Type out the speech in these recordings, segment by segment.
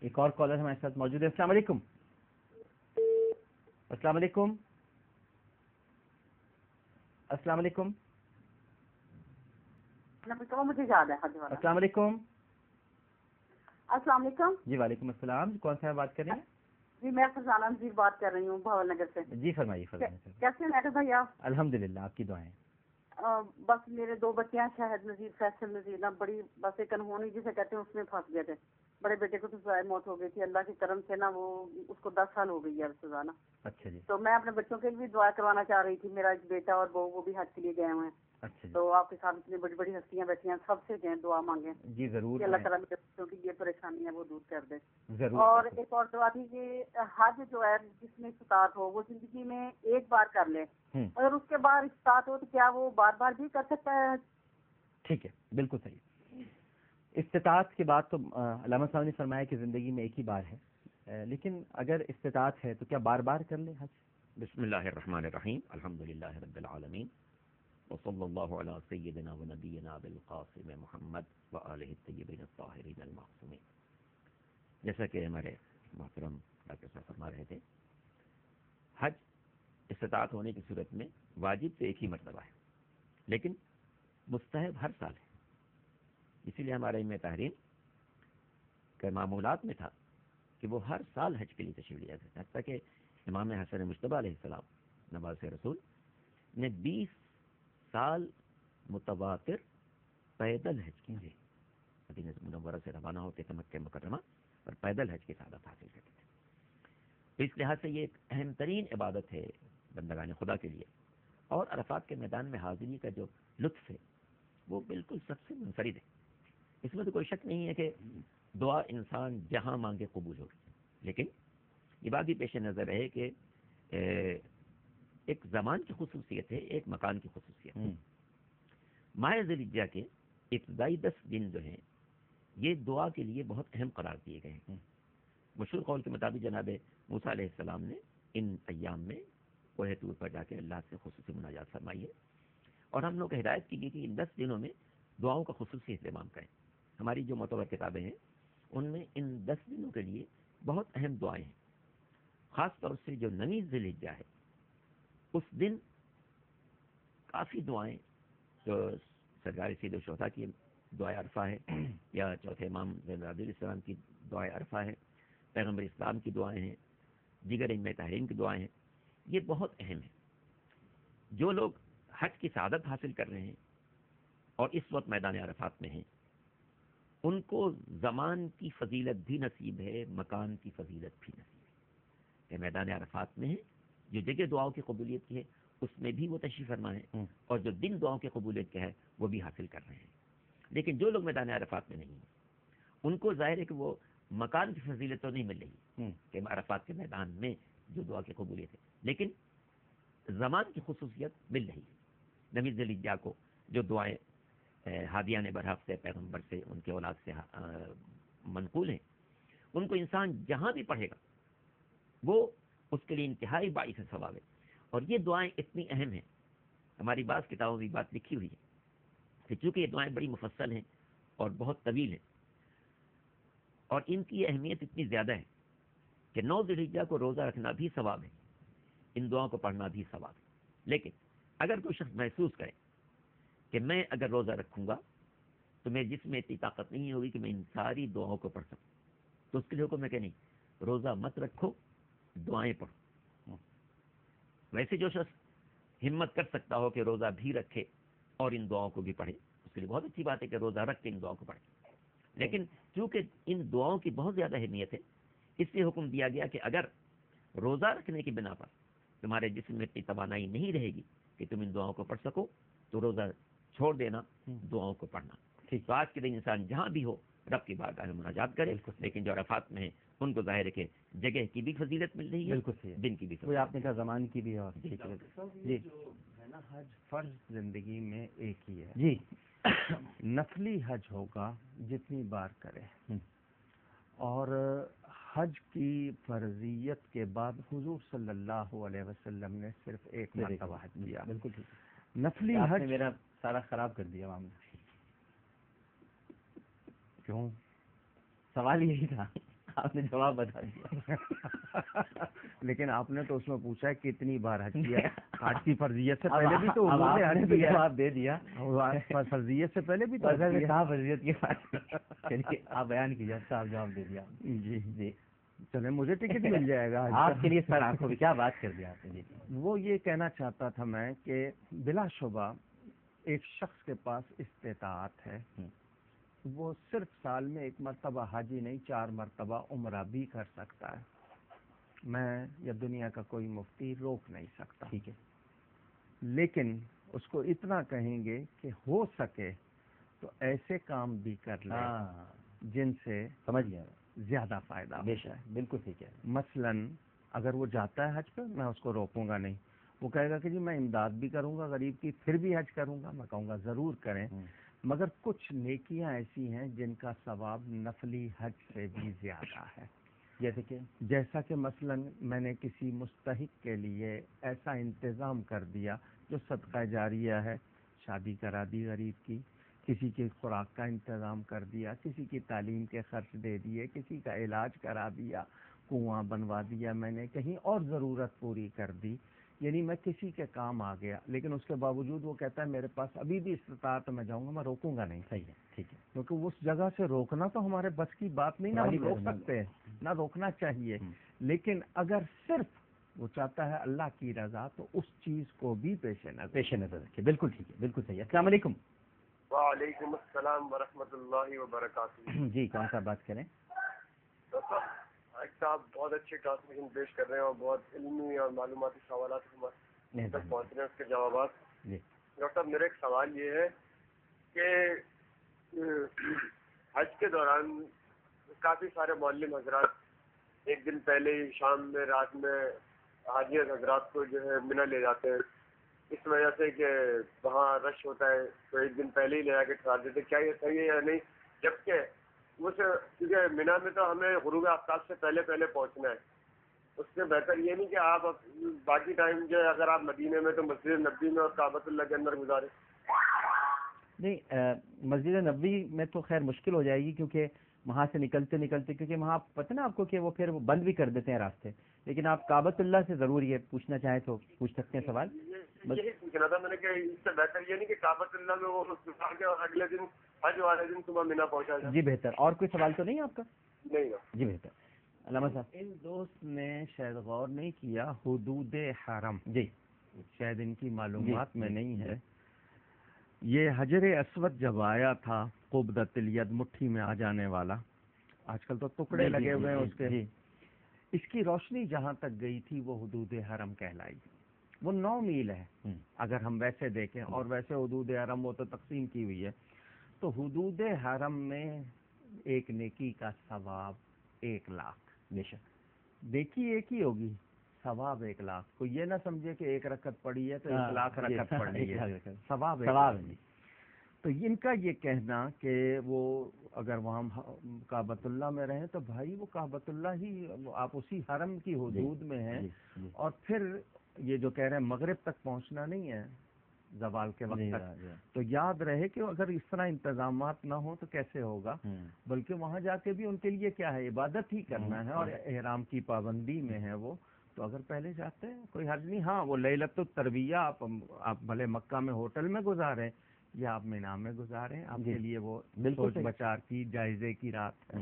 ایک اور کالر ہمارے ساتھ موجود ہے. السلام علیکم. السلام علیکم. السلام علیکم. مجھے یاد ہے حج والا. السلام علیکم. السلام علیکم. جی وعلیکم السلام. کون سا بات کر رہے ہیں؟ جی میں فرزانہ نذیر بات کر رہی ہوں بھاول نگر سے. جی فرمائیے فرمائیے. کیسے ہیں میرے بھائی آپ؟ الحمدللہ آپ کی دعائیں. بس میرے 2 بچے ہیں، شاہد نذیر فیصل نذیر. نا بڑی بس ایک انہونی جسے کہتے ہیں اس میں پھنس گئے تھے. بڑے بیٹے کو تو سزائے موت ہو گئی تھی، اللہ کی کرم سے نا وہ اس کو 10 سال ہو گئی ہے سزا نا. اچھا جی. تو میں اپنے بچوں کے لیے بھی دعا کروانا چاہ رہی تھی. میرا ایک بیٹا اور بہو وہ بھی حج کے لیے گئے ہوئے ہیں. اچھا جی. تو آپ کے ساتھ اتنی بڑی بڑی ہستیاں بیٹھی ہیں، سب سے جو دعا مانگیں جی ضرور کہ اللہ تعالیٰ میرے بچوں کی یہ پریشانی ہے وہ دور کر دے. ضرور. اور ایک اور دعا تھی کہ حج جو ہے جس میں استطاعت ہو وہ زندگی میں ایک بار کر لے، اگر اس کے بعد استطاعت ہو تو کیا وہ بار بار بھی کر سکتا ہے؟ ٹھیک ہے بالکل صحیح. استطاعت کے بعد تو علامہ صاحب نے فرمایا کہ زندگی میں ایک ہی بار ہے، لیکن اگر استطاعت ہے تو کیا بار بار کر لیں حج؟ بسم اللہ الرحمن الرحیم. الحمدللہ رب العالمین وصلی اللہ علی سیدنا و نبینا بالقاسم محمد وآلہ الطیبین الطاہرین المعصومین. جیسا کہ ہمارے محترم ڈاکٹر صاحب فرما رہے تھے، حج استطاعت ہونے کی صورت میں واجب تو ایک ہی مرتبہ ہے، لیکن مستحب ہر سال ہے. اسی لیے ہمارے علم تحریم کے معمولات میں تھا کہ وہ ہر سال حج کے لیے تشریف لیا کرتے. حتیٰ کہ امام حسن مجتبیٰ علیہ السلام نواز رسول نے 20 سال متواتر پیدل حج کی ہے. مدینہ منورہ سے روانہ ہوتے تھے مکہ مکرمہ اور پیدل حج کی سعادت حاصل کرتے تھے. تو اس لحاظ سے یہ ایک اہم ترین عبادت ہے بندگان خدا کے لیے. اور عرفات کے میدان میں حاضری کا جو لطف ہے وہ بالکل سب سے منفرد ہے. اس میں تو کوئی شک نہیں ہے کہ دعا انسان جہاں مانگے قبول ہوگی، لیکن یہ بات بھی پیش نظر ہے کہ ایک زمان کی خصوصیت ہے، ایک مکان کی خصوصیت ہے. ماہ ذی الحجہ کے ابتدائی 10 دن جو ہیں یہ دعا کے لیے بہت اہم قرار دیے گئے ہیں. مشہور قول کے مطابق جناب موسیٰ علیہ السلام نے ان ایام میں کوہ طور پر جا کے اللہ سے خصوصی مناجات فرمائی ہے، اور ہم لوگ ہدایت کی گئی کہ ان 10 دنوں میں دعاؤں کا خصوصی اہتمام کریں. ہماری جو معتبر کتابیں ہیں ان میں ان 10 دنوں کے لیے بہت اہم دعائیں ہیں. خاص طور سے جو 9 ذی الحجہ ہے اس دن کافی دعائیں، جو سرکار سید الشہداء کی دعائے عرفہ ہے، یا چوتھے امام زین العابدین علیہ السلام کی دعائے عرفہ ہے، پیغمبر اسلام کی دعائیں ہیں، دیگر ائمہ تحریم کی دعائیں ہیں، یہ بہت اہم ہیں. جو لوگ حج کی سعادت حاصل کر رہے ہیں اور اس وقت میدان عرفات میں ہیں ان کو زمان کی فضیلت بھی نصیب ہے، مکان کی فضیلت بھی نصیب ہے. کہ میدان عرفات میں ہے، جو جگہ دعاؤں کی قبولیت کی ہے اس میں بھی وہ تشریف فرما ہے، اور جو دن دعاؤں کی قبولیت کا ہے وہ بھی حاصل کر رہے ہیں. لیکن جو لوگ میدان عرفات میں نہیں ہیں ان کو ظاہر ہے کہ وہ مکان کی فضیلت تو نہیں مل رہی کہ عرفات کے میدان میں جو دعا کی قبولیت ہے، لیکن زمان کی خصوصیت مل رہی ہے. 9 ذی الحجہ کو جو دعائیں ہادیان برحق سے، پیغمبر سے، ان کے اولاد سے منقول ہیں، ان کو انسان جہاں بھی پڑھے گا وہ اس کے لیے انتہائی باعث ثواب ہے. اور یہ دعائیں اتنی اہم ہیں، ہماری بعض کتابوں میں بات لکھی ہوئی ہے کہ چونکہ یہ دعائیں بڑی مفصل ہیں اور بہت طویل ہیں، اور ان کی اہمیت اتنی زیادہ ہے کہ 9 ذی الحجہ کو روزہ رکھنا بھی ثواب ہے، ان دعاؤں کو پڑھنا بھی ثواب ہے. لیکن اگر کوئی شخص محسوس کرے کہ میں اگر روزہ رکھوں گا تو میرے جسم میں اتنی طاقت نہیں ہوگی کہ میں ان ساری دعاؤں کو پڑھ سکوں، تو اس کے لیے حکم ہے کہ نہیں، روزہ مت رکھو، دعائیں پڑھو. ویسے جو شخص ہمت کر سکتا ہو کہ روزہ بھی رکھے اور ان دعاؤں کو بھی پڑھے، اس کے لیے بہت اچھی بات ہے کہ روزہ رکھ کے ان دعاؤں کو پڑھے. لیکن چونکہ ان دعاؤں کی بہت زیادہ اہمیت ہے، اس لیے حکم دیا گیا کہ اگر روزہ رکھنے کی بنا پر تمہارے جسم میں اتنی توانائی نہیں رہے گی کہ تم ان دعاؤں کو پڑھ سکو تو روزہ چھوڑ دینا، دعاؤں کو پڑھنا. تو آج کے دن انسان جہاں بھی ہو رب کی بارگاہ میں مناجات کرے. لیکن جو عرفات میں ہیں ان کو ظاہر ہے کہ جگہ کی بھی فضیلت مل رہی ہے، دن کی بھی فضیلت. آپ نے کہا زمان کی بھی. اور جی جو ہے نا حج فرض زندگی میں ایک ہی ہے جی. نفلی حج ہوگا جتنی بار کرے، اور حج کی فرضیت کے بعد حضور صلی اللہ علیہ وسلم نے صرف ایک مرتبہ حج کیا. بالکل ٹھیک. نفلی حج میرا سارا خراب کر دیا معاملہ. کیوں؟ سوال یہی تھا. آپ نے جواب بتا دیا. لیکن آپ نے تو اس میں پوچھا ہے کتنی بار حج کیا ہے. حج کی فرضیت سے پہلے بھی تو اب انہوں نے آپ حج نے کیا. جواب دے دیا. فرضیت سے پہلے بھی تو حج کیا. کہاں فرضیت کی بات. چلیے آپ بیان کیجیے. اچھا آپ جواب دے دیا. جی جی چلے مجھے ٹکٹ مل جائے گا. آپ کے لیے سر آنکھوں بھی کیا بات کر دیا آپ نے. جی وہ یہ کہنا چاہتا تھا میں کہ بلا شبہ ایک شخص کے پاس استطاعت ہے, وہ صرف سال میں ایک مرتبہ حاجی نہیں 4 مرتبہ عمرہ بھی کر سکتا ہے. میں یا دنیا کا کوئی مفتی روک نہیں سکتا. ٹھیک ہے. لیکن اس کو اتنا کہیں گے کہ ہو سکے تو ایسے کام بھی کر لے جن سے سمجھ گیا. زیادہ فائدہ. بے شک بالکل ٹھیک ہے. مثلاً اگر وہ جاتا ہے حج پہ, میں اس کو روکوں گا نہیں. وہ کہے گا کہ جی میں امداد بھی کروں گا غریب کی, پھر بھی حج کروں گا. میں کہوں گا ضرور کریں, مگر کچھ نیکیاں ایسی ہیں جن کا ثواب نفلی حج سے بھی زیادہ ہے. جیسا کہ مثلاً میں نے کسی مستحق کے لیے ایسا انتظام کر دیا جو صدقہ جاریہ ہے, شادی کرا دی غریب کی, کسی کی خوراک کا انتظام کر دیا, کسی کی تعلیم کے خرچ دے دیے, کسی کا علاج کرا دیا, کنواں بنوا دیا میں نے, کہیں اور ضرورت پوری کر دی. یعنی میں کسی کے کام آ گیا, لیکن اس کے باوجود وہ کہتا ہے میرے پاس ابھی بھی استطاعت, میں جاؤں گا, میں روکوں گا نہیں. صحیح ہے. ٹھیک ہے. کیونکہ اس جگہ سے روکنا تو ہمارے بس کی بات نہیں, نہ ہم روک سکتے ہیں, نہ روکنا چاہیے. لیکن اگر صرف وہ چاہتا ہے اللہ کی رضا تو اس چیز کو بھی پیش نظر رکھے. بالکل ٹھیک ہے. بالکل صحیح. السلام علیکم. وعلیکم السلام ورحمۃ اللہ وبرکاتہ. جی کون سا بات کریں؟ صاحب بہت اچھے ٹرانسمیشن پیش کر رہے ہیں اور بہت علمی اور معلوماتی سوالات ہمارے تک پہنچ رہے ہیں, اس کے جوابات. ڈاکٹر صاحب میرا ایک سوال یہ ہے کہ حج کے دوران کافی سارے معلم حضرات ایک دن پہلے ہی شام میں رات میں حاجی حضرات کو جو ہے منی لے جاتے ہیں, اس وجہ سے کہ وہاں رش ہوتا ہے تو ایک دن پہلے ہی لے جا کے ٹھہر دیتے. کیا یہ صحیح ہے یا نہیں؟ جبکہ کیونکہ مینا میں تو ہمیں غروب آفتاب سے پہلے پہنچنا ہے, اس سے بہتر یہ نہیں کہ آپ باقی ٹائم جو ہے اگر آپ مدینے میں تو مسجد نبوی میں اور کعبۃ اللہ کے اندر گزارے. نہیں, مسجد نبوی میں تو خیر مشکل ہو جائے گی کیونکہ وہاں سے نکلتے کیونکہ وہاں پتہ نا آپ کو کہ وہ پھر وہ بند بھی کر دیتے ہیں راستے. لیکن آپ کعبۃ اللہ سے ضرور یہ پوچھنا چاہیں تو پوچھ سکتے ہیں سوال. یہی پوچھنا تھا میں نے کہ اس سے بہتر یہ نہیں کہ کعبۃ اللہ میں وہ گزار کے اور اگلے دن حج والے دن صبح مینا پہنچا جائے. جی بہتر. اور کوئی سوال تو نہیں آپ کا؟ نہیں. جی بہتر. علامہ صاحب ان دوست نے شاید غور نہیں کیا حدود حرم. جی شاید ان کی معلومات میں نہیں ہے. یہ حجر اسود جب آیا تھا قبضۃ الید, مٹھی میں آ جانے والا, آج کل تو ٹکڑے لگے ہوئے ہیں اس کے, اس کی روشنی جہاں تک گئی تھی وہ حدود حرم کہلائی. وہ 9 میل ہے اگر ہم ویسے دیکھیں, اور ویسے حدود حرم وہ تو تقسیم کی ہوئی ہے. تو حدود حرم میں ایک نیکی کا ثواب 1,00,000. بے شک دیکھی ایک ہی ہوگی, ثواب 1,00,000. کوئی یہ نہ سمجھے کہ 1 رکعت پڑھی ہے تو 1,00,000 رکعت پڑھی ہے, ثواب. تو ان کا یہ کہنا کہ وہ اگر وہاں کعبۃ اللہ میں رہیں تو بھائی وہ کعبۃ اللہ ہی, آپ اسی حرم کی حدود میں ہیں, اور پھر یہ جو کہہ رہے ہیں مغرب تک پہنچنا نہیں ہے زوال کے وقت تک, تو یاد رہے کہ اگر اس طرح انتظامات نہ ہوں تو کیسے ہوگا. بلکہ وہاں جا کے بھی ان کے لیے کیا ہے, عبادت ہی کرنا ہے اور احرام کی پابندی میں ہے وہ. تو اگر پہلے جاتے ہیں کوئی حرج نہیں. ہاں وہ لیلۃ الترویہ آپ بھلے مکہ میں ہوٹل میں گزاریں یا آپ مینا میں گزاریں, آپ کے لیے وہ سوچ بچار کی جائزے کی رات ہے.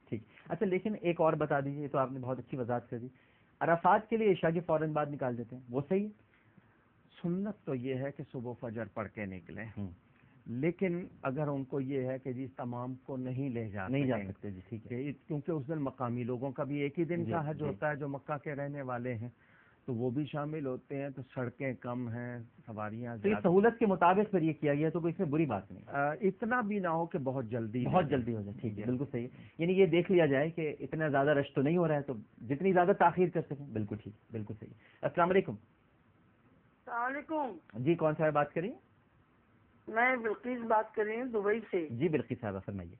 ٹھیک. اچھا لیکن ایک اور بتا دیجیے, تو آپ نے بہت اچھی وضاحت کر دی. عرفات کے لیے عشاء کے فوراً بعد نکال دیتے ہیں, وہ صحیح ہے؟ سنت تو یہ ہے کہ صبح فجر پڑھ کے نکلیں, لیکن اگر ان کو یہ ہے کہ جی تمام کو نہیں جا سکتے جی ٹھیک ہے, کیونکہ اس دن مقامی لوگوں کا بھی ایک ہی دن کا حج ہوتا ہے جو مکہ کے رہنے والے ہیں, تو وہ بھی شامل ہوتے ہیں. تو سڑکیں کم ہیں, سواریاں تو یہ سہولت کے مطابق پھر یہ کیا گیا تو کوئی اس میں بری بات نہیں. اتنا بھی نہ ہو کہ بہت جلدی ہو جائے. ٹھیک ہے, بالکل صحیح ہے. یعنی یہ دیکھ لیا جائے کہ اتنا زیادہ رش تو نہیں ہو رہا ہے, تو جتنی زیادہ تاخیر کر سکیں. بالکل ٹھیک, بالکل صحیح. السلام علیکم. السلام علیکم. جی کون صاحب بات کریں؟ میں بلقیس بات کر رہی ہوں دبئی سے. جی بلقیس صاحبہ فرمائیے.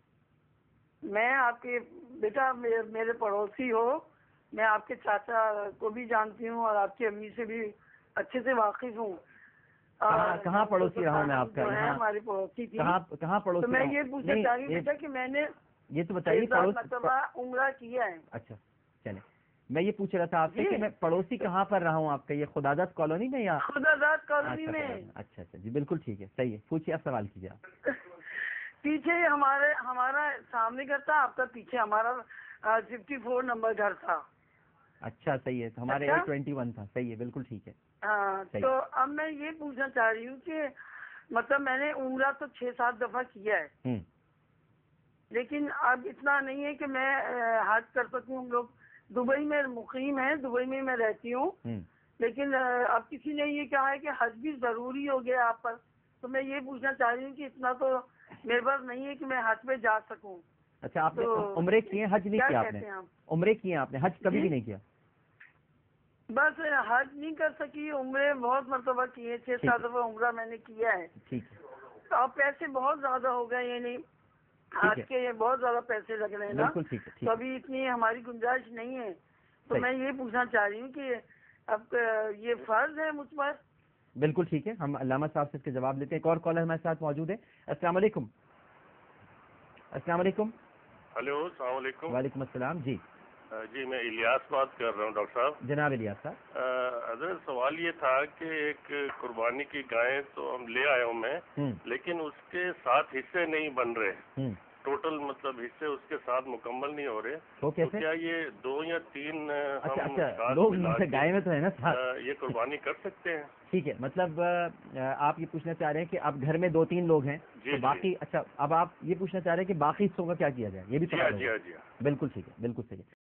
میں آپ کے بیٹا میرے پڑوسی ہو, میں آپ کے چاچا کو بھی جانتی ہوں اور آپ کی امی سے بھی اچھے سے واقف ہوں. کہاں پڑوسی رہا ہوں میں آپ کا؟ ہماری پڑوسی تھی. کہاں پڑوسی؟ تو میں یہ پوچھنا چاہ رہی ہوں بیٹا کہ میں نے یہ تو بتائیے مرتبہ عمرہ کیا ہے. اچھا چلیں، میں یہ پوچھ رہا تھا آپ سے کہ میں پڑوسی کہاں پر رہا ہوں آپ کا، یہ خداداد کالونی میں یا خداداد کالونی میں؟ اچھا اچھا جی بالکل ٹھیک ہے، صحیح ہے، پوچھیے آپ، سوال کیجیے آپ. پیچھے ہمارا سامنے گھر تھا آپ کا، پیچھے ہمارا 54 نمبر گھر تھا. اچھا صحیح ہے، تو ہمارے 821 تھا، صحیح ہے بالکل ٹھیک ہے. ہاں تو اب میں یہ پوچھنا چاہ رہی ہوں کہ مطلب میں نے عمرہ تو 6-7 دفعہ کیا ہے، لیکن اب اتنا نہیں ہے کہ میں حج کر سکوں. ہم لوگ دبئی میں مقیم ہیں، دبئی میں رہتی ہوں، لیکن اب کسی نے یہ کہا ہے کہ حج بھی ضروری ہو گیا آپ پر. تو میں یہ پوچھنا چاہ رہی ہوں کہ اتنا تو میرے پاس نہیں ہے کہ میں حج پہ جا سکوں. اچھا آپ نے عمرے کیے، حج نہیں کیا آپ نے؟ عمرے کیے آپ نے، حج کبھی بھی نہیں کیا؟ بس حج نہیں کر سکی، عمرے بہت مرتبہ کیے، 6-7 دفعہ عمرہ میں نے کیا ہے. ٹھیک ہے. تو اب پیسے بہت زیادہ ہو گئے، یعنی حج کے بہت زیادہ پیسے لگ رہے ہیں نا، تو ابھی اتنی ہماری گنجائش نہیں ہے. تو میں یہ پوچھنا چاہ رہی ہوں کہ اب یہ فرض ہے مجھ پر؟ بالکل ٹھیک ہے، ہم علامہ صاحب سے اس کے جواب لیتے ہیں. ایک اور کالر ہمارے ساتھ موجود ہے. السلام علیکم. السلام علیکم. ہلو السلام علیکم. وعلیکم السلام. جی جی میں الیاس بات کر رہا ہوں ڈاکٹر صاحب. جناب الیاس صاحب. حضرت سوال یہ تھا کہ ایک قربانی کی گائے تو ہم لے آیا ہوں میں، لیکن اس کے 7 حصے نہیں بن رہے، ٹوٹل مطلب حصے اس کے ساتھ مکمل نہیں ہو رہے. تو کیا یہ 2 یا 3 لوگ گائے میں تو ہے نا یہ قربانی کر سکتے ہیں؟ ٹھیک ہے، مطلب آپ یہ پوچھنا چاہ رہے ہیں کہ اب گھر میں 2-3 لوگ ہیں تو باقی، اچھا اب آپ یہ پوچھنا چاہ رہے ہیں کہ باقی حصوں کا کیا کیا جائے، یہ بھی سوال ہے. جی بالکل ٹھیک ہے، بالکل صحیح ہے.